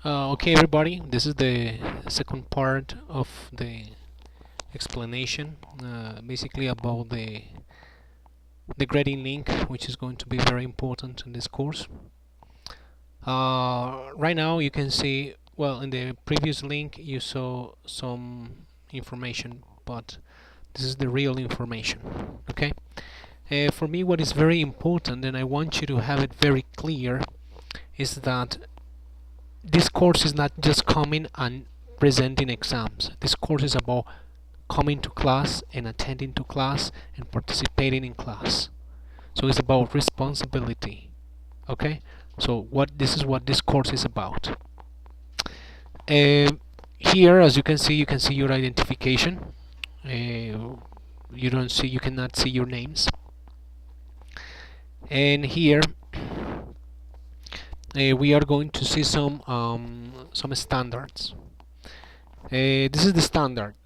Okay, everybody, this is the second part of the explanation, basically about the grading link, which is going to be very important in this course. Right now, you can see, well, in the previous link, you saw some information, but this is the real information. Okay. For me, what is very important, and I want you to have it very clear, is that this course is not just coming and presenting exams. This course is about coming to class and attending to class and participating in class. So it's about responsibility. Okay? So this is what this course is about. Here, as you can see your identification. You cannot see your names. And here we are going to see some standards. This is the standard.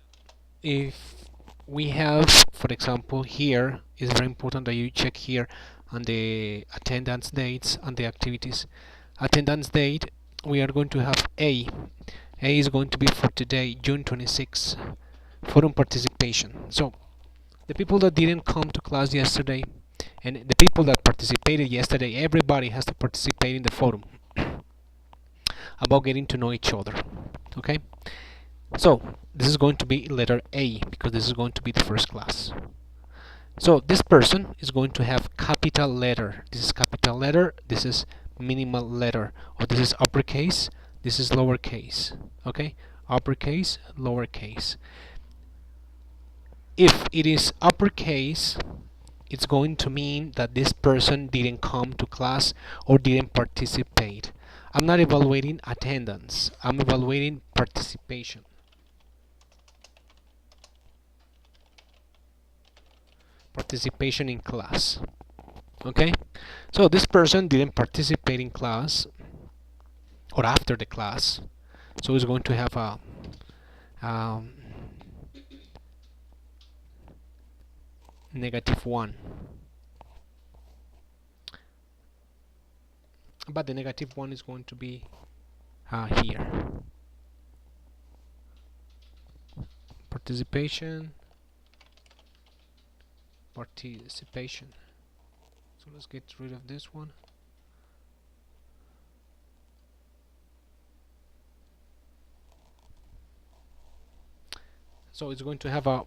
If we have, for example, here it's very important that you check here on the attendance dates and the activities. Attendance date, we are going to have A. A is going to be for today, June 26, forum participation. So the people that didn't come to class yesterday and the people that participated yesterday, everybody has to participate in the forum about getting to know each other. Okay? So this is going to be letter A because this is going to be the first class. So this person is going to have capital letter. This is capital letter. This is minimal letter. Or this is uppercase. This is lowercase. Okay? Uppercase, lowercase. If it is uppercase, it's going to mean that this person didn't come to class or didn't participate. I'm not evaluating attendance. I'm evaluating participation. Participation in class. Okay? So this person didn't participate in class or after the class. So he's going to have a -1. But the -1 is going to be here. Participation. So let's get rid of this one. So it's going to have a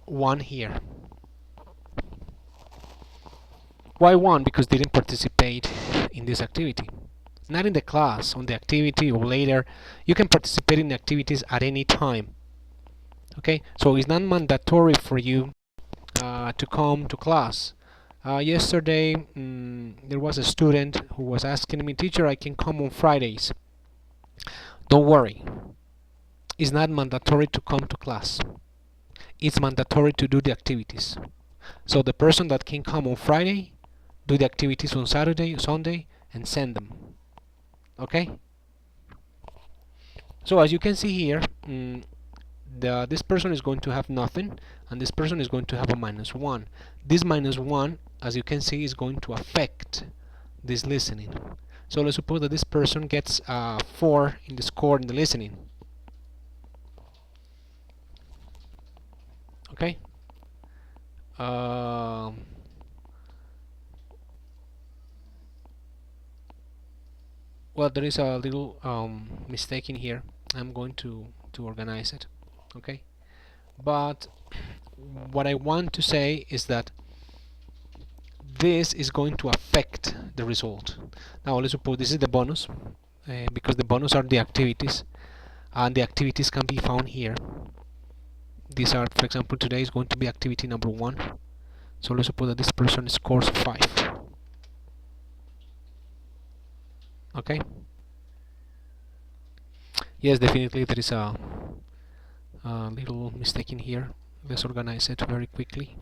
1 here. Why 1? Because they didn't participate in this activity. Not in the class, on the activity or later. You can participate in activities at any time. Okay, so it's not mandatory for you to come to class. Yesterday there was a student who was asking me, teacher, I can come on Fridays. Don't worry, it's not mandatory to come to class. It's mandatory to do the activities. So the person that can come on Friday, do the activities on Saturday, Sunday, and send them. Okay? So as you can see here, this person is going to have nothing, and this person is going to have a -1. This -1, as you can see, is going to affect this listening. So let's suppose that this person gets 4 in the score in the listening. Okay? Well, there is a little mistake in here. I'm going to organize it. Okay? But what I want to say is that this is going to affect the result. Now let's suppose this is the bonus, because the bonus are the activities, and the activities can be found here. These are, for example, today is going to be activity number 1. So let's suppose that this person scores 5. Okay? Yes, definitely there is a little mistake in here. Let's organize it very quickly.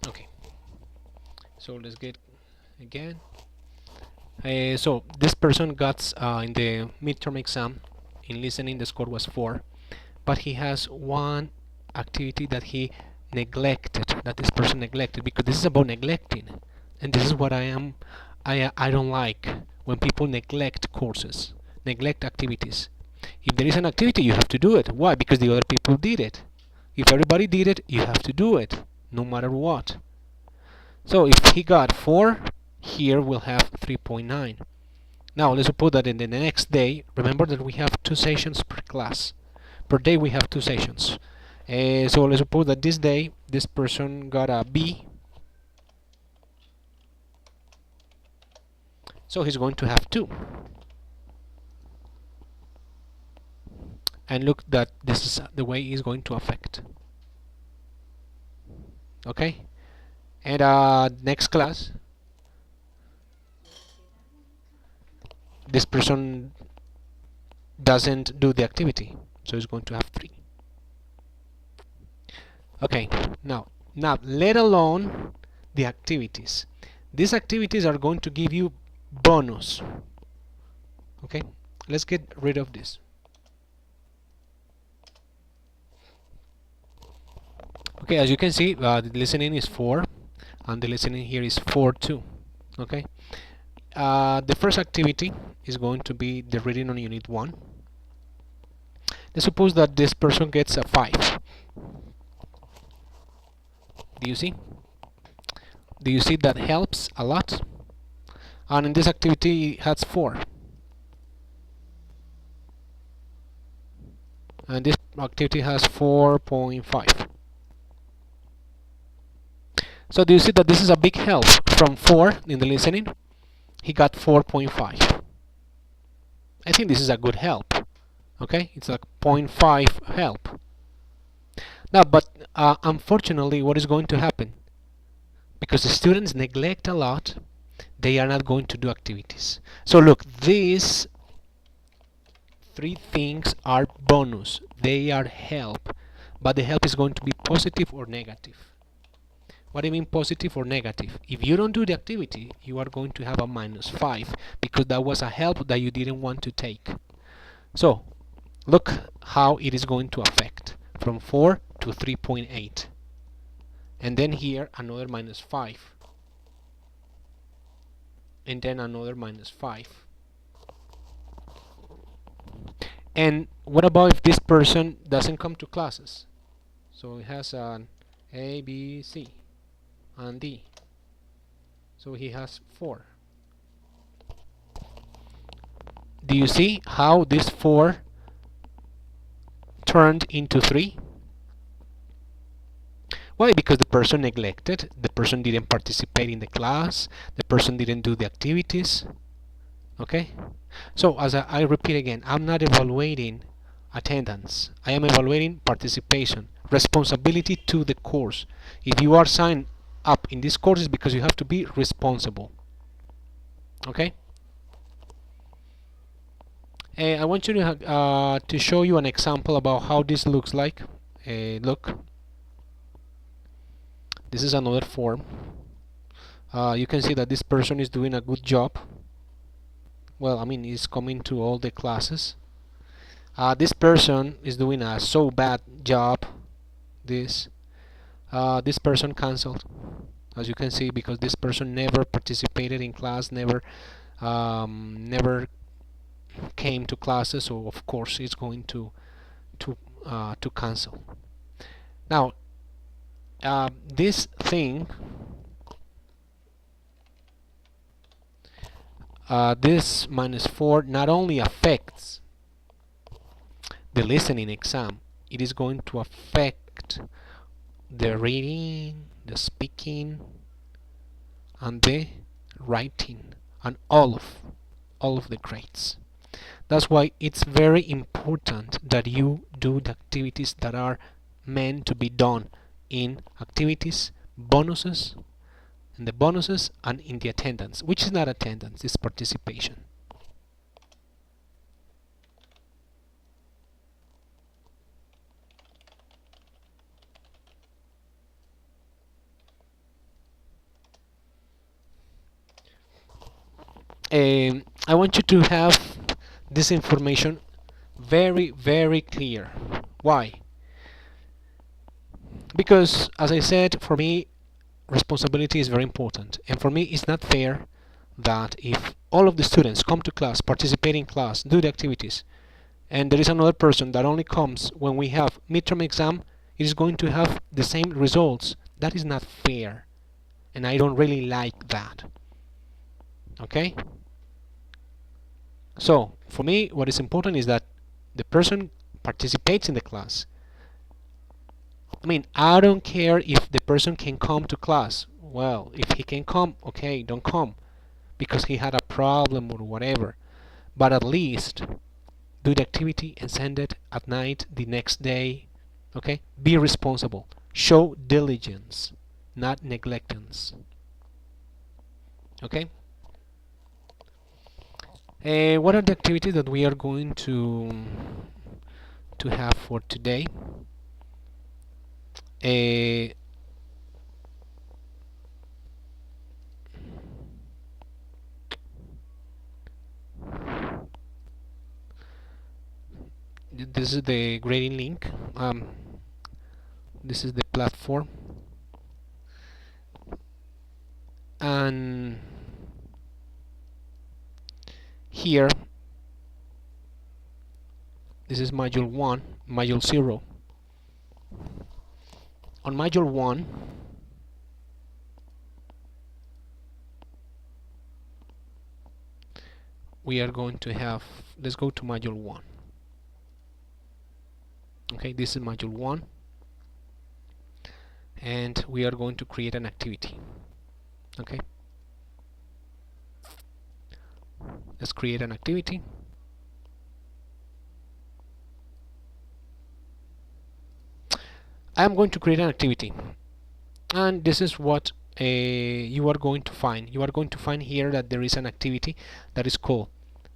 Okay, so let's get again. So this person got in the midterm exam in listening the score was 4, but he has one activity that he neglected, that this person neglected, because this is about neglecting, and this is what I don't like when people neglect courses, neglect activities. If there is an activity, you have to do it. Why? Because the other people did it. If everybody did it, you have to do it, no matter what. So if he got 4, here we'll have 3.9. Now let's suppose that in the next day, remember that we have 2 sessions per class. Per day we have 2 sessions. So let's suppose that this day this person got a B. So he's going to have 2. And look that this is the way he's going to affect. Okay? And next class, this person doesn't do the activity. So he's going to have 3. Okay, now let alone the activities. These activities are going to give you bonus. Okay, let's get rid of this. Okay, as you can see, the listening is 4, and the listening here is 4 too. Okay, the first activity is going to be the reading on unit 1. Let's suppose that this person gets a 5. Do you see? Do you see that helps a lot? And in this activity it has 4. And this activity has 4.5. So do you see that this is a big help? From 4 in the listening, he got 4.5. I think this is a good help. Okay, it's a 0.5 help. Now, but unfortunately, what is going to happen? Because the students neglect a lot, they are not going to do activities. So look, these 3 things are bonus. They are help, but the help is going to be positive or negative. What do you mean positive or negative? If you don't do the activity, you are going to have a -5 because that was a help that you didn't want to take. So look how it is going to affect from 4 to 3.8. And then here another -5. And then another -5. And what about if this person doesn't come to classes? So it has an A, B, C, and D. So he has 4. Do you see how this 4 turned into 3? Why? Because the person neglected, the person didn't participate in the class, the person didn't do the activities. Okay? So as I repeat again, I'm not evaluating attendance. I am evaluating participation, responsibility to the course. If you are signed up in this course, it's because you have to be responsible. Okay? I want you to show you an example about how this looks like. Look, this is another form. You can see that this person is doing a good job. Well, I mean, he's coming to all the classes. This person is doing a so bad job. This person cancelled, as you can see, because this person never participated in class, never came to classes. So of course, it's going to cancel. Now, this thing, this -4 not only affects the listening exam, it is going to affect the reading, the speaking, and the writing, and all of the grades. That's why it's very important that you do the activities that are meant to be done in activities, bonuses, and the bonuses, and in the attendance, which is not attendance, it's participation. I want you to have this information very, very clear. Why? Because, as I said, for me, responsibility is very important. And for me, it's not fair that if all of the students come to class, participate in class, do the activities, and there is another person that only comes when we have midterm exam, it is going to have the same results. That is not fair. And I don't really like that. Okay? So, for me, what is important is that the person participates in the class. I mean, I don't care if the person can come to class. Well, if he can come, okay, don't come because he had a problem or whatever. But at least do the activity and send it at night the next day. Okay? Be responsible. Show diligence, not neglectance. Okay? What are the activities that we are going to have for today? Uh, this is the grading link. This is the platform, and here this is module 1, module 0. On module 1, we are going to have, let's go to module 1. Okay, this is module 1, and we are going to create an activity. Okay, let's create an activity. I am going to create an activity, and this is what you are going to find. You are going to find here that there is an activity that is called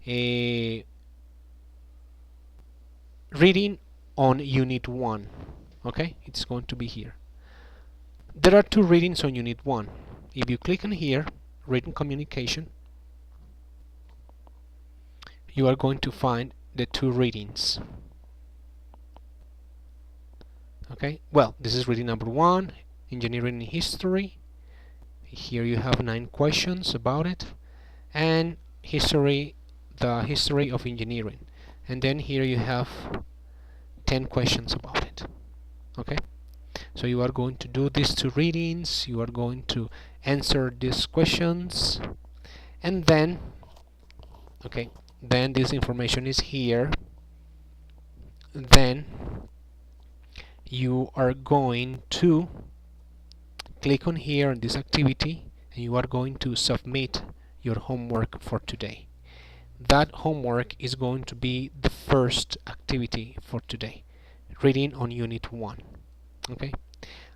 reading on unit 1. Okay, it's going to be here. There are 2 readings on unit 1. If you click on here, written communication, you are going to find the 2 readings. Okay, well, this is reading number 1, engineering history. Here you have 9 questions about it, and history, the history of engineering, and then here you have 10 questions about it. Okay, so you are going to do these 2 readings, you are going to answer these questions, and then okay, then this information is here. Then you are going to click on here on this activity, and you are going to submit your homework for today. That homework is going to be the first activity for today, reading on unit 1. Okay,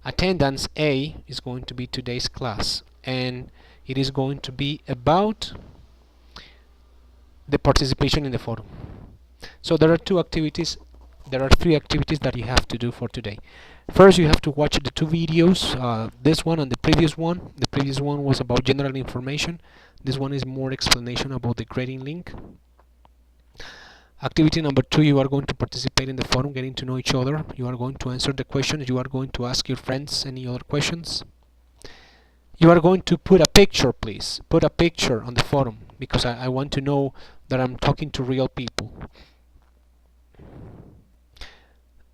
attendance A is going to be today's class, and it is going to be about the participation in the forum. So there are 2 activities, there are 3 activities that you have to do for today. First, you have to watch the 2 videos, this one and the previous one. The previous one was about general information. This one is more explanation about the grading link. Activity number 2, you are going to participate in the forum, getting to know each other. You are going to answer the questions. You are going to ask your friends any other questions. You are going to put a picture, please. Put a picture on the forum, because I want to know that I'm talking to real people.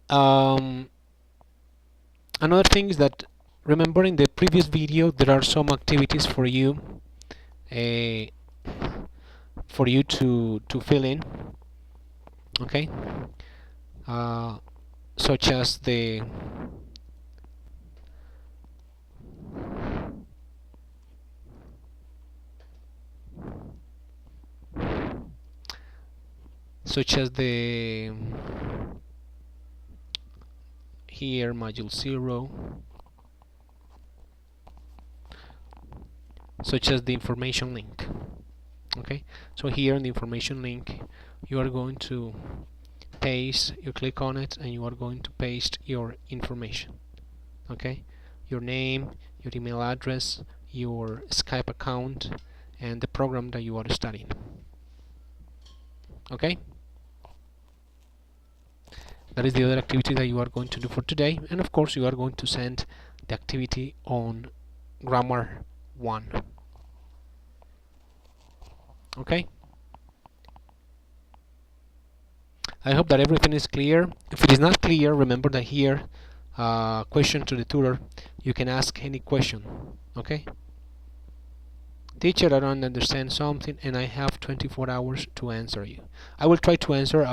Another thing is that, remember in the previous video, there are some activities for you to fill in. Okay, such as the here module 0, such as the information link. Okay, so here in the information link, you are going to paste, you click on it, and you are going to paste your information. Okay, your name, your email address, your Skype account, and the program that you are studying. Okay, that is the other activity that you are going to do for today, and of course you are going to send the activity on grammar 1. Okay, I hope that everything is clear. If it is not clear, remember that here, question to the tutor, you can ask any question. Okay, teacher, I don't understand something and I have 24 hours to answer you. I will try to answer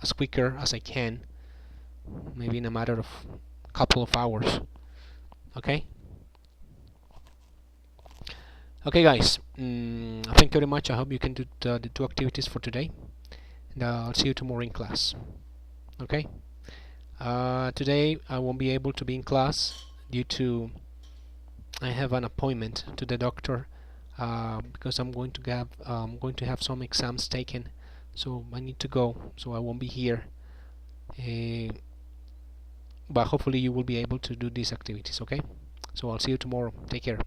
as quicker as I can, maybe in a matter of a couple of hours. Okay, okay guys, thank you very much. I hope you can do the 2 activities for today, and I'll see you tomorrow in class. Okay, today I won't be able to be in class due to I have an appointment to the doctor, because I'm going to have some exams taken, so I need to go, so I won't be here. But hopefully you will be able to do these activities. Okay, so I'll see you tomorrow. Take care.